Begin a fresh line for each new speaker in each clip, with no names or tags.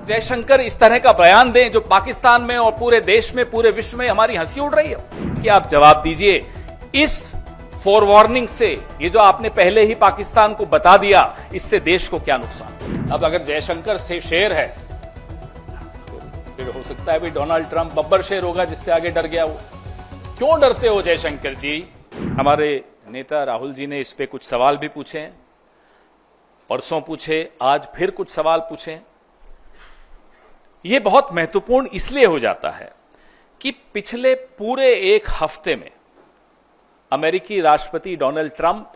जयशंकर इस तरह का बयान दें जो पाकिस्तान में और पूरे देश में, पूरे विश्व में हमारी हंसी उड़ रही है कि आप जवाब दीजिए इस फोरवार्निंग से, ये जो आपने पहले ही पाकिस्तान को बता दिया, इससे देश को क्या नुकसान। अब अगर जयशंकर से शेर है फिर हो सकता है भी डोनाल्ड ट्रंप बब्बर शेर होगा जिससे आगे डर गया वो। क्यों डरते हो जयशंकर जी? हमारे नेता राहुल जी ने इस पे कुछ सवाल भी पूछे हैं, परसों पूछे, आज फिर कुछ सवाल पूछे। यह बहुत महत्वपूर्ण इसलिए हो जाता है कि पिछले पूरे एक हफ्ते में अमेरिकी राष्ट्रपति डोनाल्ड ट्रंप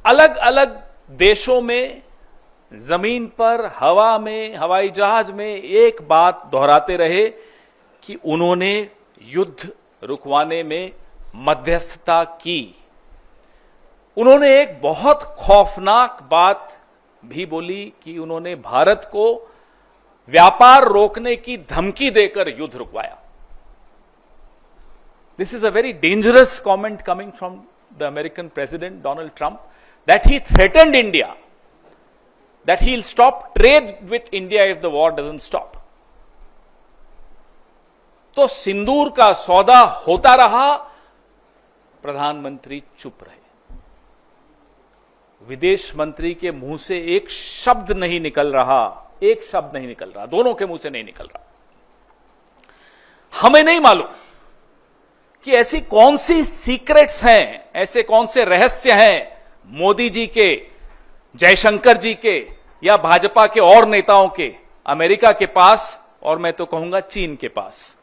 अलग अलग देशों में, जमीन पर, हवा में, हवाई जहाज में एक बात दोहराते रहे कि उन्होंने युद्ध रुकवाने में मध्यस्थता की। उन्होंने एक बहुत खौफनाक बात भी बोली कि उन्होंने भारत को व्यापार रोकने की धमकी देकर युद्ध रुकवाया। This is a very dangerous comment coming from the American President Donald Trump, that he threatened India, that he'll stop trade with India if the war doesn't stop. तो सिंदूर का सौदा होता रहा, प्रधानमंत्री चुप रहे। विदेश मंत्री के मुंह से एक शब्द नहीं निकल रहा, एक शब्द नहीं निकल रहा, दोनों के मुंह से नहीं निकल रहा। हमें नहीं मालूम कि ऐसी कौन सी सीक्रेट्स हैं, ऐसे कौन से रहस्य हैं मोदी जी के, जयशंकर जी के या भाजपा के और नेताओं के अमेरिका के पास, और मैं तो कहूंगा चीन के पास।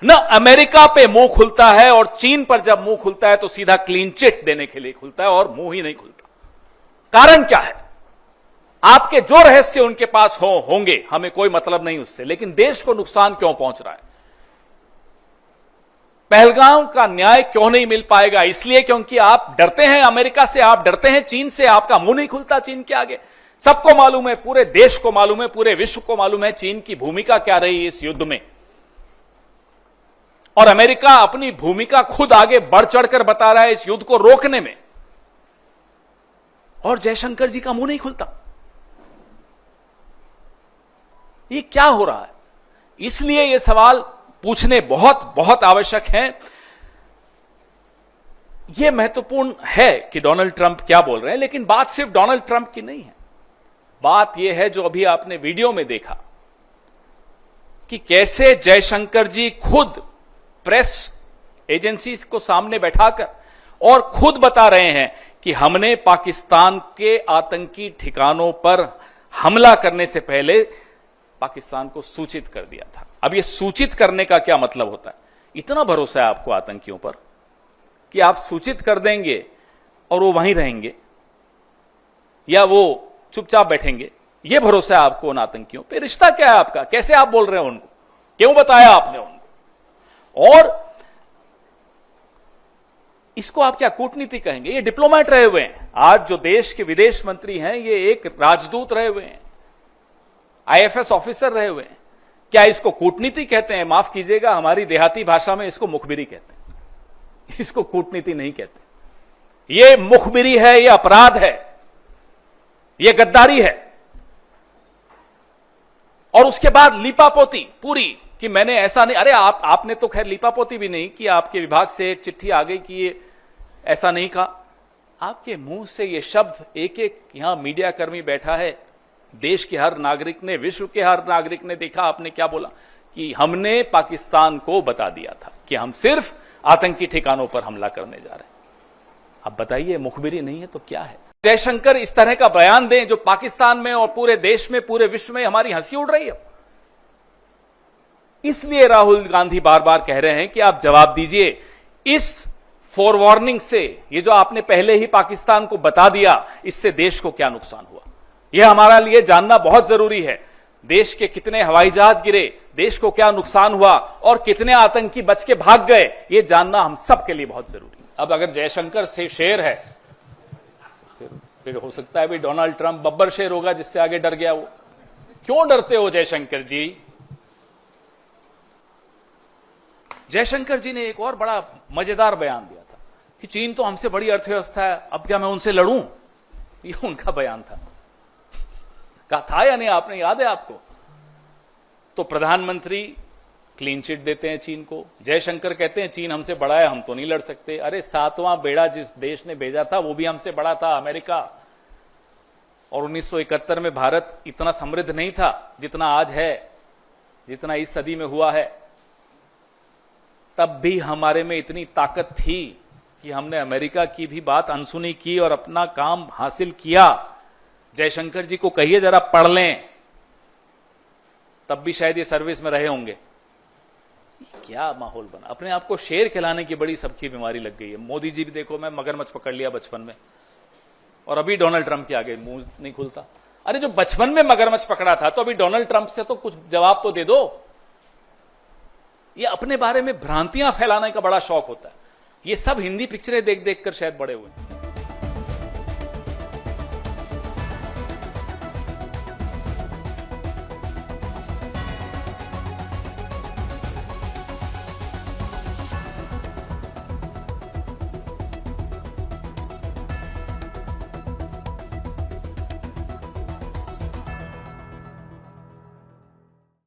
न अमेरिका पे मुंह खुलता है, और चीन पर जब मुंह खुलता है तो सीधा क्लीन चिट देने के लिए खुलता है, और मुंह ही नहीं खुलता। कारण क्या है? आपके जो रहस्य उनके पास होंगे, हमें कोई मतलब नहीं उससे, लेकिन देश को नुकसान क्यों पहुंच रहा है? पहलगाम का न्याय क्यों नहीं मिल पाएगा? इसलिए क्योंकि आप डरते हैं अमेरिका से, आप डरते हैं चीन से, आपका मुंह नहीं खुलता चीन के आगे। सबको मालूम है, पूरे देश को मालूम है, पूरे विश्व को मालूम है चीन की भूमिका क्या रही इस युद्ध में, और अमेरिका अपनी भूमिका खुद आगे बढ़ चढ़कर बता रहा है इस युद्ध को रोकने में, और जयशंकर जी का मुंह नहीं खुलता। ये क्या हो रहा है? इसलिए ये सवाल पूछने बहुत बहुत आवश्यक हैं। यह महत्वपूर्ण है कि डोनाल्ड ट्रंप क्या बोल रहे हैं, लेकिन बात सिर्फ डोनाल्ड ट्रंप की नहीं है। बात यह है जो अभी आपने वीडियो में देखा कि कैसे जयशंकर जी खुद प्रेस एजेंसीज को सामने बैठाकर और खुद बता रहे हैं कि हमने पाकिस्तान के आतंकी ठिकानों पर हमला करने से पहले पाकिस्तान को सूचित कर दिया था। अब यह सूचित करने का क्या मतलब होता है? इतना भरोसा है आपको आतंकियों पर कि आप सूचित कर देंगे और वो वहीं रहेंगे, या वो चुपचाप बैठेंगे? यह भरोसा है आपको उन आतंकियों पे? रिश्ता क्या है आपका? कैसे आप बोल रहे हो उनको? क्यों बताया आपने उनको? और इसको आप क्या कूटनीति कहेंगे? ये डिप्लोमेट रहे हुए हैं। आज जो देश के विदेश मंत्री हैं, ये एक राजदूत रहे हुए हैं, आईएफएस ऑफिसर रहे हुए हैं। क्या इसको कूटनीति कहते हैं? माफ कीजिएगा, हमारी देहाती भाषा में इसको मुखबिरी कहते हैं, इसको कूटनीति नहीं कहते। ये मुखबिरी है, ये अपराध है, ये गद्दारी है। और उसके बाद लीपापोती पूरी कि मैंने ऐसा नहीं। अरे आपने तो खैर लीपापोती भी नहीं कि आपके विभाग से एक चिट्ठी आ गई कि ये ऐसा नहीं कहा। आपके मुंह से ये शब्द, एक एक यहां मीडिया कर्मी बैठा है, देश के हर नागरिक ने, विश्व के हर नागरिक ने देखा आपने क्या बोला कि हमने पाकिस्तान को बता दिया था कि हम सिर्फ आतंकी ठिकानों पर हमला करने जा रहे हैं। अब बताइए, मुखबिरी नहीं है तो क्या है? जयशंकर इस तरह का बयान दें जो पाकिस्तान में और पूरे देश में, पूरे विश्व में हमारी हंसी उड़ रही है। इसलिए राहुल गांधी बार बार कह रहे हैं कि आप जवाब दीजिए इस फोरवार्निंग से, ये जो आपने पहले ही पाकिस्तान को बता दिया, इससे देश को क्या नुकसान हुआ। यह हमारा लिए जानना बहुत जरूरी है। देश के कितने हवाई जहाज गिरे, देश को क्या नुकसान हुआ, और कितने आतंकी बच के भाग गए, यह जानना हम सब के लिए बहुत जरूरी है। अब अगर जयशंकर से शेर है फिर हो सकता है भी डोनाल्ड ट्रंप बब्बर शेर होगा जिससे आगे डर गया वो। क्यों डरते हो जयशंकर जी? जयशंकर जी ने एक और बड़ा मजेदार बयान दिया था कि चीन तो हमसे बड़ी अर्थव्यवस्था है, अब क्या मैं उनसे लड़ूं? ये उनका बयान था। कहा था या नहीं, आपने याद है आपको? तो प्रधानमंत्री क्लीन चिट देते हैं चीन को, जयशंकर कहते हैं चीन हमसे बड़ा है, हम तो नहीं लड़ सकते। अरे 7वां बेड़ा जिस देश ने भेजा था वो भी हमसे बड़ा था, अमेरिका। और 1971 में भारत इतना समृद्ध नहीं था जितना आज है, जितना इस सदी में हुआ है। तब भी हमारे में इतनी ताकत थी कि हमने अमेरिका की भी बात अनसुनी की और अपना काम हासिल किया। जयशंकर जी को कहिए जरा पढ़ लें, तब भी शायद ये सर्विस में रहे होंगे। क्या माहौल बना, अपने आप को शेर खिलाने की बड़ी सबकी बीमारी लग गई है। मोदी जी भी देखो, मैं मगरमच्छ पकड़ लिया बचपन में, और अभी डोनाल्ड ट्रंप के आगे मुंह नहीं खुलता। अरे जो बचपन में मगरमच्छ पकड़ा था, तो अभी डोनाल्ड ट्रंप से तो कुछ जवाब तो दे दो। ये अपने बारे में भ्रांतियां फैलाने का बड़ा शौक होता है। ये सब हिंदी पिक्चरें देख देख कर शायद बड़े हुए।